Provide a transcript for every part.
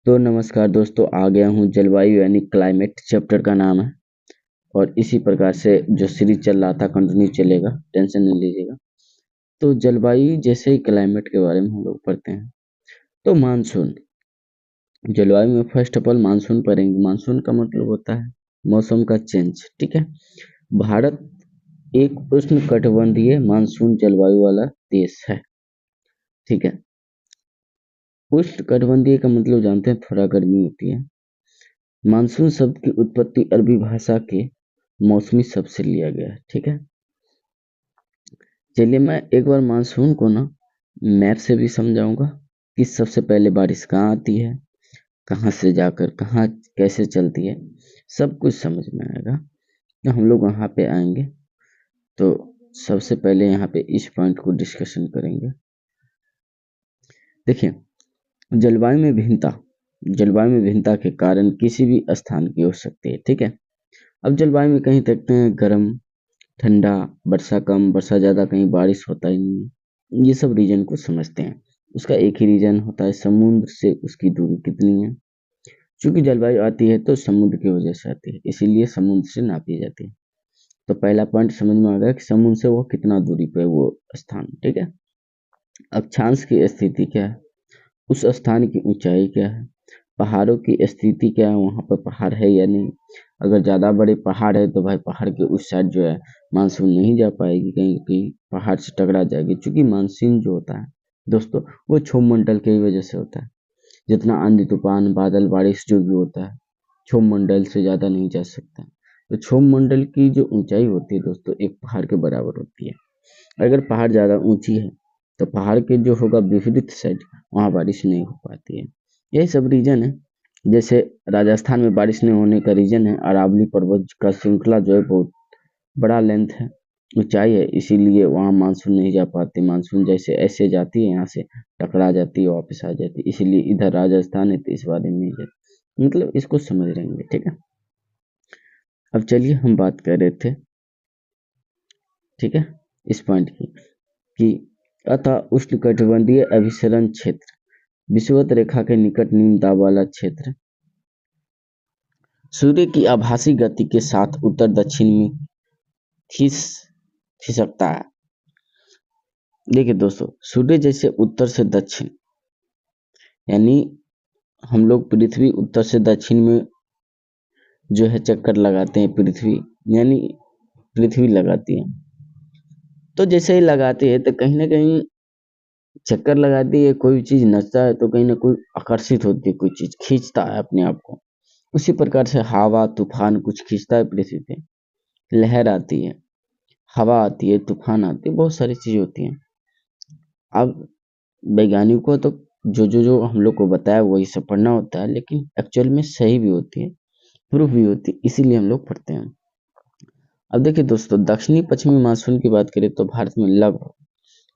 तो नमस्कार दोस्तों, आ गया हूँ जलवायु यानी क्लाइमेट चैप्टर का नाम है। और इसी प्रकार से जो सीरीज चल रहा था कंटिन्यू चलेगा, टेंशन नहीं लीजिएगा। तो जलवायु जैसे ही क्लाइमेट के बारे में हम लोग पढ़ते हैं। तो मानसून, जलवायु में फर्स्ट ऑफ ऑल मानसून पढ़ेंगे। मानसून का मतलब होता है मौसम का चेंज, ठीक है। भारत एक उष्णकटिबंधीय मानसून जलवायु वाला देश है, ठीक है। उष्णकटिबंधीय का मतलब जानते हैं, थोड़ा गर्मी होती है। मानसून शब्द की उत्पत्ति अरबी भाषा के मौसमी शब्द से लिया गया है, ठीक है। चलिए मैं एक बार मानसून को ना मैप से भी समझाऊंगा कि सबसे पहले बारिश कहाँ आती है, कहाँ से जाकर कहाँ कैसे चलती है, सब कुछ समझ में आएगा। तो हम लोग वहाँ पे आएंगे। तो सबसे पहले यहाँ पे इस पॉइंट को डिस्कशन करेंगे। देखिए, जलवायु में भिन्नता, जलवायु में भिन्नता के कारण किसी भी स्थान की हो सकती है, ठीक है। अब जलवायु में कहीं देखते हैं गर्म, ठंडा, वर्षा कम, वर्षा ज़्यादा, कहीं बारिश होता ही नहीं। ये सब रीजन को समझते हैं। उसका एक ही रीजन होता है, समुद्र से उसकी दूरी कितनी है। चूंकि जलवायु आती है तो समुद्र की वजह से आती है, इसीलिए समुद्र से नापी जाती है। तो पहला पॉइंट समझ में आ गया कि समुद्र से वो कितना दूरी पे वो स्थान, ठीक है। अक्षांश की स्थिति क्या है, उस स्थान की ऊंचाई क्या है, पहाड़ों की स्थिति क्या है, वहाँ पर पहाड़ है या नहीं। अगर ज़्यादा बड़े पहाड़ है तो भाई पहाड़ के उस साइड जो है मानसून नहीं जा पाएगी, कहीं कहीं पहाड़ से टकरा जाएगी। क्योंकि मानसून जो होता है दोस्तों, वो क्षोभ मंडल की वजह से होता है। जितना आंधी तूफान बादल बारिश जो भी होता है, क्षोभ मंडल से ज़्यादा नहीं जा सकता। तो क्षोभ मंडल की जो ऊंचाई होती है दोस्तों, एक पहाड़ के बराबर होती है। अगर पहाड़ ज़्यादा ऊंची है तो पहाड़ के जो होगा विपरीत साइड, वहाँ बारिश नहीं हो पाती है। यही सब रीजन है। जैसे राजस्थान में बारिश नहीं होने का रीजन है, अरावली पर्वत का श्रृंखला जो है बहुत बड़ा लेंथ है, ऊंचाई है, इसीलिए वहाँ मानसून नहीं जा पाती। मानसून जैसे ऐसे जाती है, यहाँ से टकरा जाती है, वापस आ जाती है, इसीलिए इधर राजस्थान है तो इस बारे में नहीं जाती। मतलब इसको समझ लेंगे, ठीक है। अब चलिए हम बात कर रहे थे, ठीक है, इस पॉइंट की कि अतः उष्णकटिबंधीय अभिसरण क्षेत्र, विषुवत रेखा के निकट न्यून दाब वाला क्षेत्र, सूर्य की आभासी गति के साथ उत्तर दक्षिण में खिस खिसकता है। देखिए दोस्तों, सूर्य जैसे उत्तर से दक्षिण, यानी हम लोग पृथ्वी उत्तर से दक्षिण में जो है चक्कर लगाते हैं, पृथ्वी यानी पृथ्वी लगाती है। तो जैसे ही लगाती है तो कहीं ना कहीं चक्कर लगाती है, कोई चीज नचता है तो कहीं ना कोई आकर्षित होती है, कोई चीज खींचता है अपने आप को। उसी प्रकार से हवा तूफान कुछ खींचता है पृथ्वी पे, लहर आती है, हवा आती है, तूफान आती है, बहुत सारी चीजें होती हैं। अब वैज्ञानिकों को तो जो हम लोग को बताया वही सब पढ़ना होता है, लेकिन एक्चुअल में सही भी होती है, प्रूफ भी होती है, इसीलिए हम लोग पढ़ते हैं। अब देखिए दोस्तों, दक्षिणी पश्चिमी मानसून की बात करें तो भारत में लगभग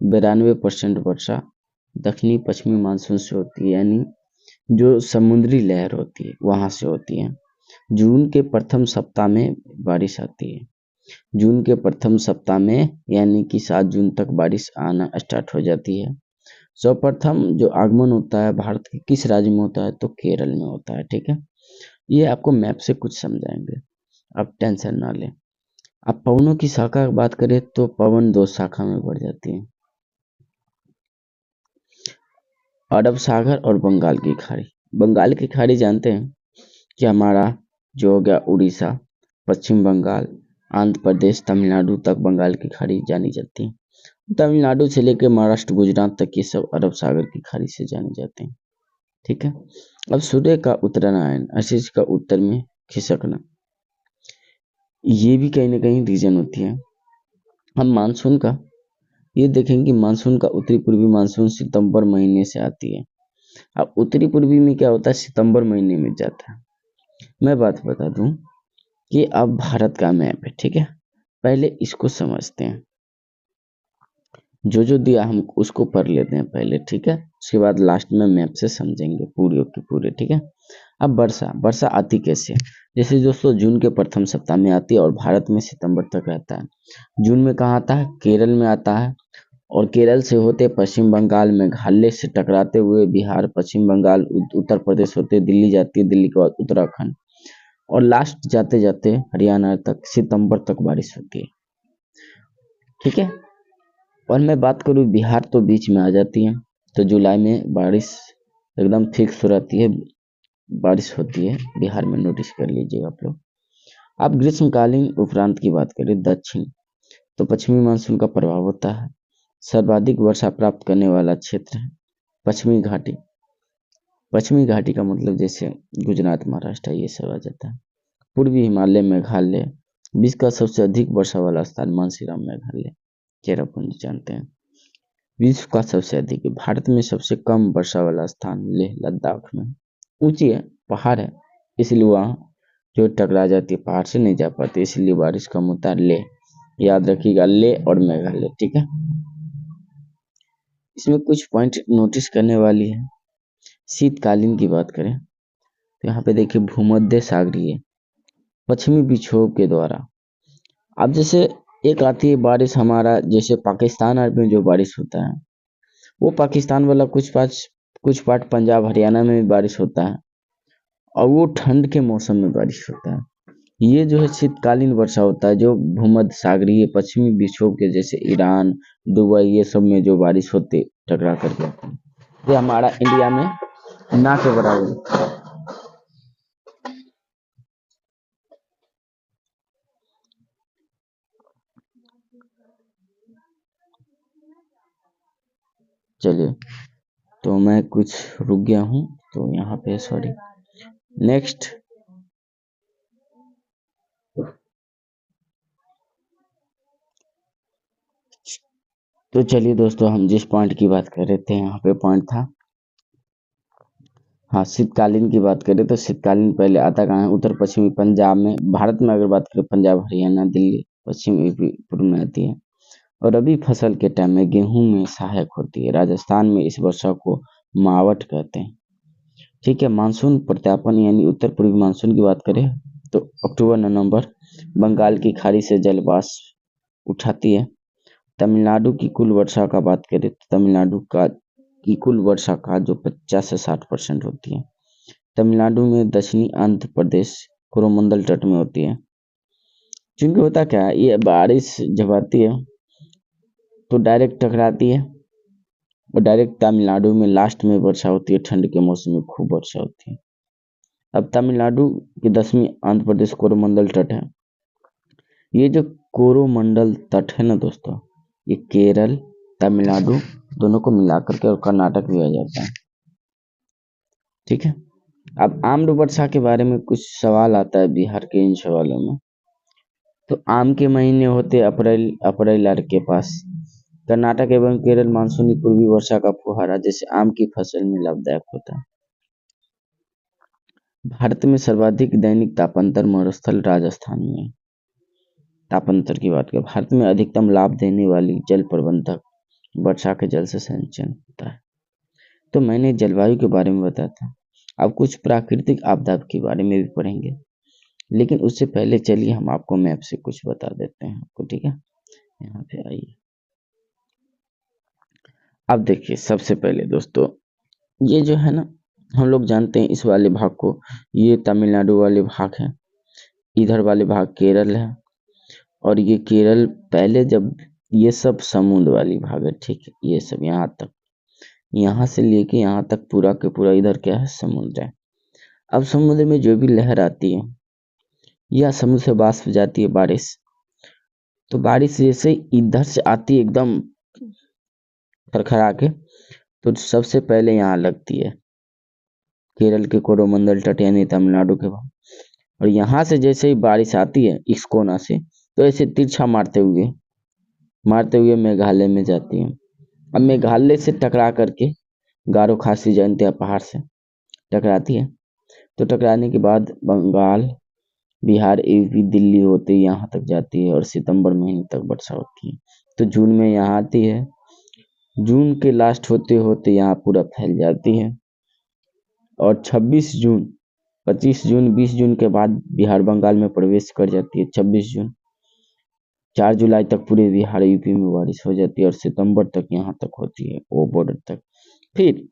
92% वर्षा दक्षिणी पश्चिमी मानसून से होती है, यानी जो समुद्री लहर होती है वहां से होती है। जून के प्रथम सप्ताह में बारिश आती है। जून के प्रथम सप्ताह में यानी कि 7 जून तक बारिश आना स्टार्ट हो जाती है। सर्वप्रथम जो आगमन होता है भारत के किस राज्य में होता है, तो केरल में होता है, ठीक है। ये आपको मैप से कुछ समझाएंगे, आप टेंशन ना लें। अब पवनों की शाखा की बात करें तो पवन 2 शाखा में बढ़ जाती है, अरब सागर और बंगाल की खाड़ी। बंगाल की खाड़ी जानते हैं कि हमारा जो हो गया उड़ीसा, पश्चिम बंगाल, आंध्र प्रदेश, तमिलनाडु तक बंगाल की खाड़ी जानी जाती है। तमिलनाडु से लेकर महाराष्ट्र गुजरात तक ये सब अरब सागर की खाड़ी से जाने जाते हैं, ठीक है। अब सूर्य का उत्तरायण, अक्षिष का उत्तर में खिसकना, ये भी कहीं ना कहीं रीजन होती है। हम मानसून का ये देखेंगे कि मानसून का उत्तरी पूर्वी मानसून सितंबर महीने से आती है। अब उत्तरी पूर्वी में क्या होता है, सितंबर महीने में जाता है। मैं बात बता दूं कि अब भारत का मैप है, ठीक है। पहले इसको समझते हैं, जो दिया हम उसको पढ़ लेते हैं पहले, ठीक है। उसके बाद लास्ट में मैप से समझेंगे पूरे के पूरे, ठीक है। अब वर्षा, वर्षा आती कैसे, जैसे दोस्तों जून के प्रथम सप्ताह में आती है और भारत में सितंबर तक रहता है। जून में कहाँ आता है, केरल में आता है, और केरल से होते पश्चिम बंगाल, मेघालय से टकराते हुए बिहार, पश्चिम बंगाल, उत्तर प्रदेश होते दिल्ली जाती है, दिल्ली के बाद उत्तराखंड, और लास्ट जाते जाते हरियाणा तक सितंबर तक बारिश होती है। ठीक है। और मैं बात करूँ बिहार तो बीच में आ जाती है, तो जुलाई में बारिश एकदम फिक्स हो जाती है, बारिश होती है बिहार में, नोटिस कर लीजिएगा आप लोग। अब ग्रीष्मकालीन उपरांत की बात करें दक्षिण, तो पश्चिमी मानसून का प्रभाव होता है, सर्वाधिक वर्षा प्राप्त करने वाला क्षेत्र है पश्चिमी घाटी। पश्चिमी घाटी का मतलब जैसे गुजरात, महाराष्ट्र ये सब आ जाता है। पूर्वी हिमालय, मेघालय, विश्व का सबसे अधिक वर्षा वाला स्थान मानसीराम मेघालय, चेरापूंजी जानते हैं। विश्व का सबसे अधिक, भारत में सबसे कम वर्षा वाला स्थान लेह लद्दाख में, ऊंची है, पहाड़ है, इसलिए वहाँ जो टकरा जाती है पहाड़ से नहीं जा पाती, इसलिए बारिश कम होता है। लेह याद रखिएगा, लेह और मेघालय। ठीक है। इसमें कुछ पॉइंट नोटिस करने वाली है। शीतकालीन की बात करें तो यहाँ पे देखिए भूमध्य सागरीय पश्चिमी विक्षोभ के द्वारा, अब जैसे एक आती है बारिश हमारा, जैसे पाकिस्तान में जो बारिश होता है वो पाकिस्तान वाला कुछ पार्ट पंजाब हरियाणा में भी बारिश होता है, और वो ठंड के मौसम में बारिश होता है। ये जो है शीतकालीन वर्षा होता है, जो भूमध्य सागरीय पश्चिमी विक्षोभ के जैसे ईरान, दुबई ये सब में जो बारिश होती टकरा करके आती है, ये हमारा इंडिया में ना के बराबर। चलिए, तो मैं कुछ रुक गया हूँ तो यहाँ पे सॉरी। नेक्स्ट, तो चलिए दोस्तों, हम जिस पॉइंट की बात कर रहे थे यहाँ पे पॉइंट था, हाँ, शीतकालीन की बात करें तो शीतकालीन पहले आता कहाँ है, उत्तर पश्चिमी पंजाब में। भारत में अगर बात करें पंजाब, हरियाणा, दिल्ली, पश्चिम यूपी, पूर्व में आती है, और रबी फसल के टाइम में गेहूं में सहायक होती है। राजस्थान में इस वर्षा को मावट कहते हैं। ठीक है। मानसून प्रत्यापन यानी उत्तर पूर्वी मानसून की बात करें तो अक्टूबर नवंबर बंगाल की खाड़ी से जल वाष्प उठाती है। तमिलनाडु की कुल वर्षा का बात करें तो तमिलनाडु की कुल वर्षा का जो 50 से 60% होती है। तमिलनाडु में दक्षिणी आंध्र प्रदेश कोरोमंडल तट में होती है। क्योंकि होता क्या है, ये बारिश जब आती है तो डायरेक्ट टकराती है, और डायरेक्ट तमिलनाडु में लास्ट में वर्षा होती है, ठंड के मौसम में खूब वर्षा होती है। अब तमिलनाडु की 10वीं आंध्र प्रदेश कोरोमंडल तट है। ये जो कोरोमंडल तट है ना दोस्तों, ये केरल, तमिलनाडु दोनों को मिलाकर के और कर्नाटक भी आ जाता है। ठीक है। अब आम्र वर्षा के बारे में कुछ सवाल आता है बिहार के इन सवालों में। तो आम के महीने होते अप्रैल आर के पास। कर्नाटक एवं केरल मानसूनी पूर्वी वर्षा का फुहारा जैसे आम की फसल में लाभदायक होता है। भारत में सर्वाधिक दैनिक तापांतर मरुस्थल राजस्थान में है। तापांतर की बात करें, भारत में अधिकतम लाभ देने वाली जल प्रबंधक वर्षा के जल से संचयन होता है। तो मैंने जलवायु के बारे में बताया था। अब कुछ प्राकृतिक आपदा के बारे में भी पढ़ेंगे, लेकिन उससे पहले चलिए हम आपको मैप से कुछ बता देते हैं आपको। ठीक है, यहाँ पे आइए। अब देखिए, सबसे पहले दोस्तों, ये जो है ना, हम लोग जानते हैं इस वाले भाग को, ये तमिलनाडु वाले भाग है, इधर वाले भाग केरल है, और ये केरल पहले जब ये सब समुद्र वाली भाग है। ठीक है, ये सब यहाँ तक, यहाँ से लेके यहाँ तक पूरा के पूरा इधर क्या है, समुद्र है। अब समुद्र में जो भी लहर आती है या समुद्र से वाष्प जाती है बारिश, तो बारिश जैसे इधर से आती है एकदम खरखरा के, तो सबसे पहले यहाँ लगती है केरल के कोरोमंडल तट यानी तमिलनाडु के भाग, और यहाँ से जैसे ही बारिश आती है इस कोना से, तो ऐसे तिरछा मारते हुए मेघालय में जाती है। अब मेघालय से टकरा करके गारो खासी जयंतिया पहाड़ से टकराती है, तो टकराने के बाद बंगाल, बिहार, यूपी, दिल्ली होते यहाँ तक जाती है, और सितंबर महीने तक वर्षा होती है। तो जून में यहाँ आती है, जून के लास्ट होते होते यहाँ पूरा फैल जाती है, और 26 जून, 25 जून, 20 जून के बाद बिहार बंगाल में प्रवेश कर जाती है। 26 जून 4 जुलाई तक पूरे बिहार यूपी में बारिश हो जाती है और सितंबर तक यहाँ तक होती है, वो बॉर्डर तक। फिर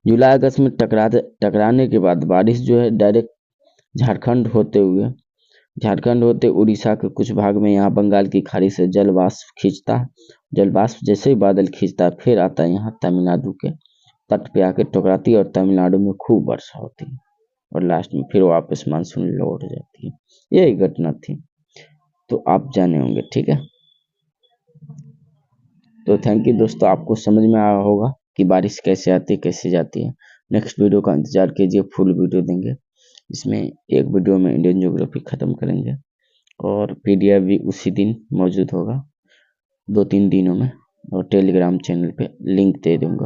जुलाई अगस्त में टकराने के बाद बारिश जो है डायरेक्ट झारखंड होते उड़ीसा के कुछ भाग में यहाँ बंगाल की खाड़ी से जल वाष्प खींचता है। जल वाष्प जैसे ही बादल खींचता है फिर आता है यहाँ तमिलनाडु के तट पे आके टकराती है और तमिलनाडु में खूब वर्षा होती है और लास्ट में फिर वापस मानसून लौट जाती है। यही घटना थी, तो आप जाने होंगे, ठीक है। तो थैंक यू दोस्तों, आपको समझ में आया होगा कि बारिश कैसे आती है कैसे जाती है। नेक्स्ट वीडियो का इंतजार कीजिए, फुल वीडियो देंगे। इसमें एक वीडियो में इंडियन ज्योग्राफी खत्म करेंगे और पीडीएफ भी उसी दिन मौजूद होगा, 2-3 दिनों में, और टेलीग्राम चैनल पे लिंक दे दूंगा।